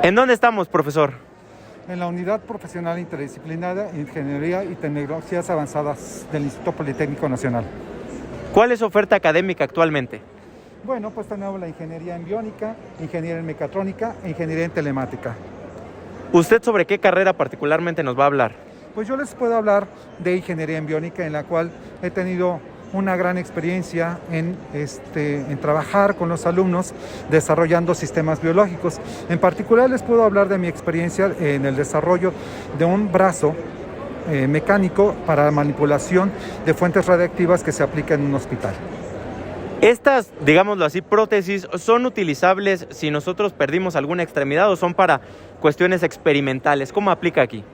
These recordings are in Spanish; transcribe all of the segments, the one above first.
¿En dónde estamos, profesor? En la Unidad Profesional Interdisciplinaria Ingeniería y Tecnologías Avanzadas del Instituto Politécnico Nacional. ¿Cuál es su oferta académica actualmente? Bueno, pues tenemos la ingeniería en biónica, ingeniería en mecatrónica e ingeniería en telemática. ¿Usted sobre qué carrera particularmente nos va a hablar? Pues yo les puedo hablar de ingeniería en biónica, en la cual he tenido una gran experiencia en trabajar con los alumnos desarrollando sistemas biológicos. En particular les puedo hablar de mi experiencia en el desarrollo de un brazo mecánico para la manipulación de fuentes radiactivas que se aplica en un hospital. Estas, digámoslo así, prótesis, ¿son utilizables si nosotros perdimos alguna extremidad o son para cuestiones experimentales? ¿Cómo aplica aquí?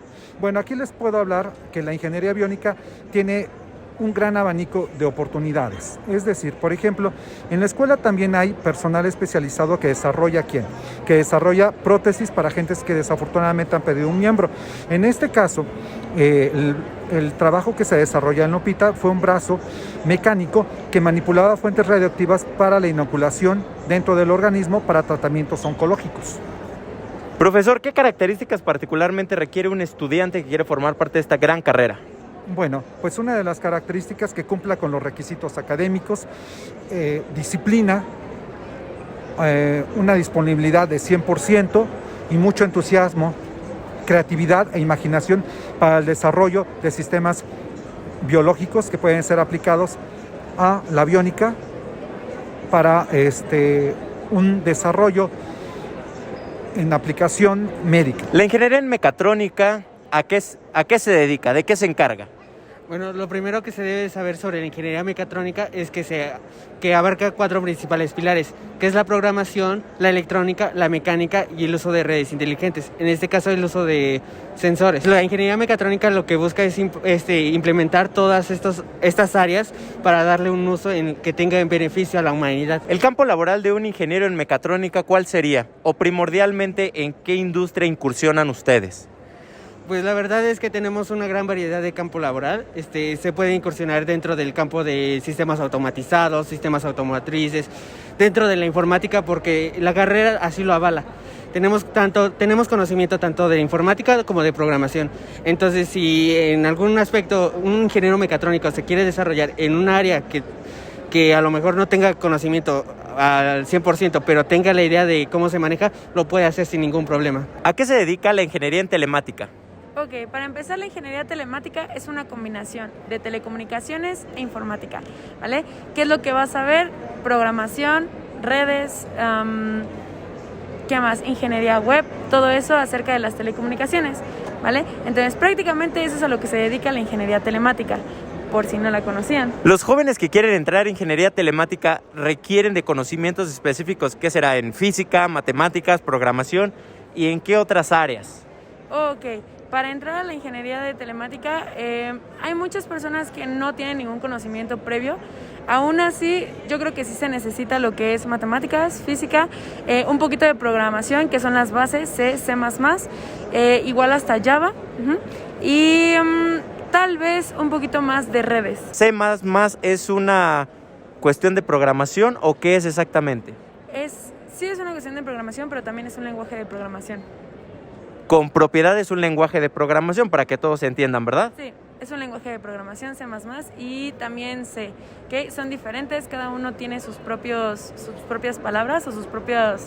Bueno, aquí les puedo hablar que la ingeniería biónica tiene un gran abanico de oportunidades. Es decir, por ejemplo, en la escuela también hay personal especializado que desarrolla prótesis para gentes que desafortunadamente han perdido un miembro. En este caso, el trabajo que se desarrolla en Lopita fue un brazo mecánico que manipulaba fuentes radioactivas para la inoculación dentro del organismo para tratamientos oncológicos. Profesor, ¿qué características particularmente requiere un estudiante que quiere formar parte de esta gran carrera? Bueno, pues una de las características que cumpla con los requisitos académicos, disciplina, una disponibilidad de 100% y mucho entusiasmo, creatividad e imaginación para el desarrollo de sistemas biológicos que pueden ser aplicados a la biónica para un desarrollo en aplicación médica. La ingeniería en mecatrónica, ¿a qué se dedica? ¿De qué se encarga? Bueno, lo primero que se debe saber sobre la ingeniería mecatrónica es que abarca 4 principales pilares, que es la programación, la electrónica, la mecánica y el uso de redes inteligentes. En este caso, el uso de sensores. La ingeniería mecatrónica lo que busca es implementar todas estas áreas para darle un uso que tenga en beneficio a la humanidad. El campo laboral de un ingeniero en mecatrónica, ¿cuál sería? O primordialmente, ¿en qué industria incursionan ustedes? Pues la verdad es que tenemos una gran variedad de campo laboral. Se puede incursionar dentro del campo de sistemas automatizados, sistemas automotrices, dentro de la informática, porque la carrera así lo avala. Tenemos conocimiento tanto de informática como de programación. Entonces, si en algún aspecto un ingeniero mecatrónico se quiere desarrollar en un área que a lo mejor no tenga conocimiento al 100%, pero tenga la idea de cómo se maneja, lo puede hacer sin ningún problema. ¿A qué se dedica la ingeniería en telemática? Ok, para empezar, la ingeniería telemática es una combinación de telecomunicaciones e informática, ¿vale? ¿Qué es lo que vas a ver? Programación, redes, ¿qué más? Ingeniería web, todo eso acerca de las telecomunicaciones, ¿vale? Entonces, prácticamente eso es a lo que se dedica la ingeniería telemática, por si no la conocían. Los jóvenes que quieren entrar en ingeniería telemática requieren de conocimientos específicos, ¿qué será? En física, matemáticas, programación, ¿y en qué otras áreas? Ok, para entrar a la ingeniería de telemática hay muchas personas que no tienen ningún conocimiento previo. Aún así, yo creo que sí se necesita lo que es matemáticas, física, un poquito de programación, que son las bases, C++, igual hasta Java, y tal vez un poquito más de redes. ¿C++ es una cuestión de programación o qué es exactamente? Sí es una cuestión de programación, pero también es un lenguaje de programación. Con propiedad es un lenguaje de programación para que todos se entiendan, ¿verdad? Sí, es un lenguaje de programación, C++, y también C, que son diferentes, cada uno tiene sus propias palabras o sus propios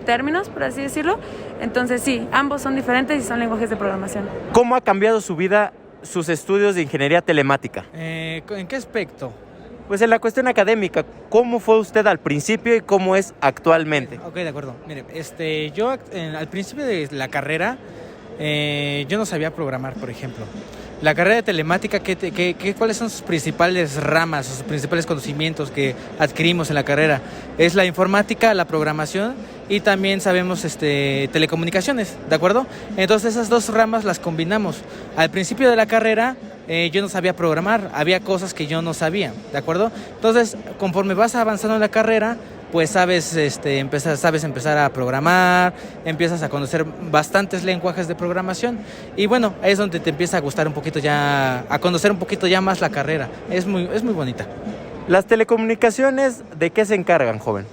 términos, por así decirlo. Entonces sí, ambos son diferentes y son lenguajes de programación. ¿Cómo ha cambiado su vida sus estudios de ingeniería telemática? ¿En qué aspecto? Pues en la cuestión académica, ¿cómo fue usted al principio y cómo es actualmente? Ok, de acuerdo. Mire, yo al principio de la carrera, yo no sabía programar, por ejemplo. La carrera de telemática, ¿cuáles son sus principales ramas, sus principales conocimientos que adquirimos en la carrera? Es la informática, la programación y también sabemos telecomunicaciones, ¿de acuerdo? Entonces esas dos ramas las combinamos. Al principio de la carrera yo no sabía programar, había cosas que yo no sabía, ¿de acuerdo? Entonces, conforme vas avanzando en la carrera, pues sabes empezar a programar, empiezas a conocer bastantes lenguajes de programación y bueno, ahí es donde te empieza a gustar un poquito ya, a conocer un poquito ya más la carrera. Es muy bonita. ¿Las telecomunicaciones de qué se encargan, joven?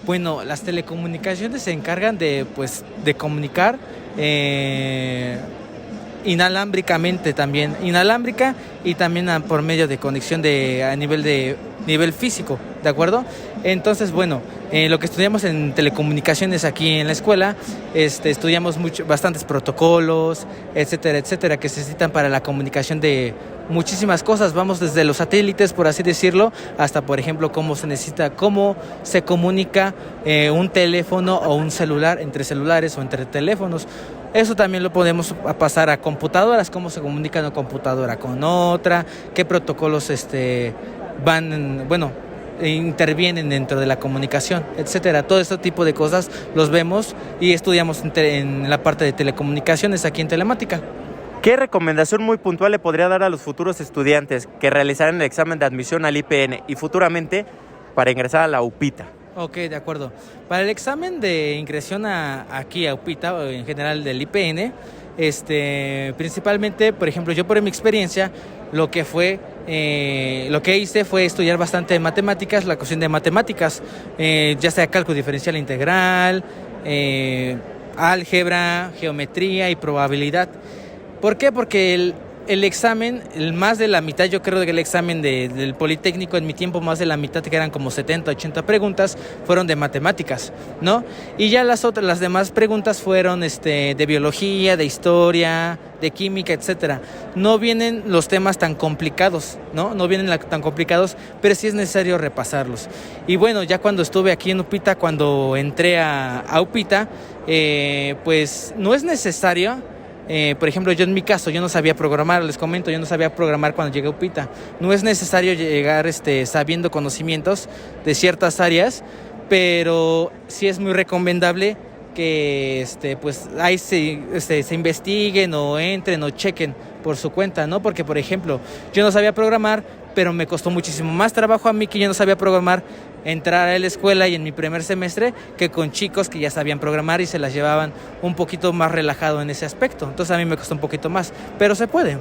Bueno, las telecomunicaciones se encargan de comunicar inalámbricamente también, inalámbrica y también por medio de conexión a nivel físico, ¿de acuerdo? Entonces, bueno, lo que estudiamos en telecomunicaciones aquí en la escuela, estudiamos bastantes protocolos, etcétera, etcétera, que se necesitan para la comunicación de muchísimas cosas. Vamos desde los satélites, por así decirlo, hasta, por ejemplo, cómo se comunica un teléfono o un celular entre celulares o entre teléfonos. Eso también lo podemos pasar a computadoras, cómo se comunica una computadora con otra, qué protocolos intervienen dentro de la comunicación, etcétera. Todo este tipo de cosas los vemos y estudiamos en la parte de telecomunicaciones aquí en Telemática. ¿Qué recomendación muy puntual le podría dar a los futuros estudiantes que realizarán el examen de admisión al IPN y futuramente para ingresar a la UPITA? Ok, de acuerdo. Para el examen de ingresión aquí a UPITA, o en general del IPN, principalmente, por ejemplo, yo por mi experiencia, lo que hice fue estudiar bastante matemáticas, la cuestión de matemáticas, ya sea cálculo diferencial integral, álgebra, geometría y probabilidad. ¿Por qué? Porque el examen, más de la mitad, yo creo que el examen del Politécnico en mi tiempo, más de la mitad, que eran como 70, 80 preguntas, fueron de matemáticas, ¿no? Y ya las demás preguntas fueron de biología, de historia, de química, etcétera. No vienen los temas tan complicados, ¿no? No vienen tan complicados, pero sí es necesario repasarlos. Y bueno, ya cuando estuve aquí en UPITA, cuando entré a UPITA, pues no es necesario. Por ejemplo, yo en mi caso, yo no sabía programar, les comento, yo no sabía programar cuando llegué a UPITA. No es necesario llegar sabiendo conocimientos de ciertas áreas, pero sí es muy recomendable que pues ahí se investiguen o entren o chequen por su cuenta, ¿no? Porque, por ejemplo, yo no sabía programar, pero me costó muchísimo más trabajo a mí, que yo no sabía programar, entrar a la escuela y en mi primer semestre, que con chicos que ya sabían programar y se las llevaban un poquito más relajado en ese aspecto. Entonces a mí me costó un poquito más, pero se puede.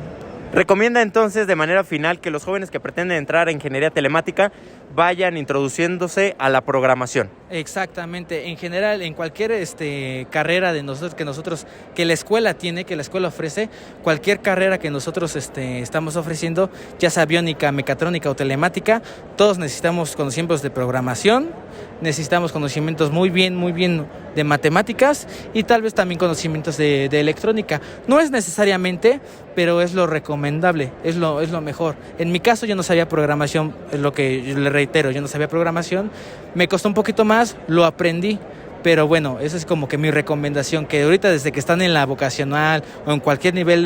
Recomienda entonces de manera final que los jóvenes que pretenden entrar a ingeniería telemática vayan introduciéndose a la programación. Exactamente, en general, en cualquier carrera de nosotros que la escuela tiene, que la escuela ofrece, cualquier carrera que nosotros estamos ofreciendo, ya sea biónica, mecatrónica o telemática, todos necesitamos conocimientos de programación, necesitamos conocimientos muy bien de matemáticas y tal vez también conocimientos de electrónica. No es necesariamente, pero es lo recomendable, es lo mejor. En mi caso yo no sabía programación, es lo que yo le reitero, yo no sabía programación, me costó un poquito más, lo aprendí, pero bueno, esa es como que mi recomendación, que ahorita desde que están en la vocacional o en cualquier nivel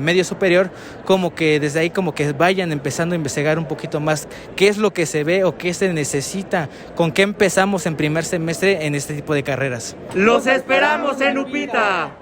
medio superior, como que desde ahí como que vayan empezando a investigar un poquito más qué es lo que se ve o qué se necesita, con qué empezamos en primer semestre en este tipo de carreras. ¡Los esperamos en UPITA!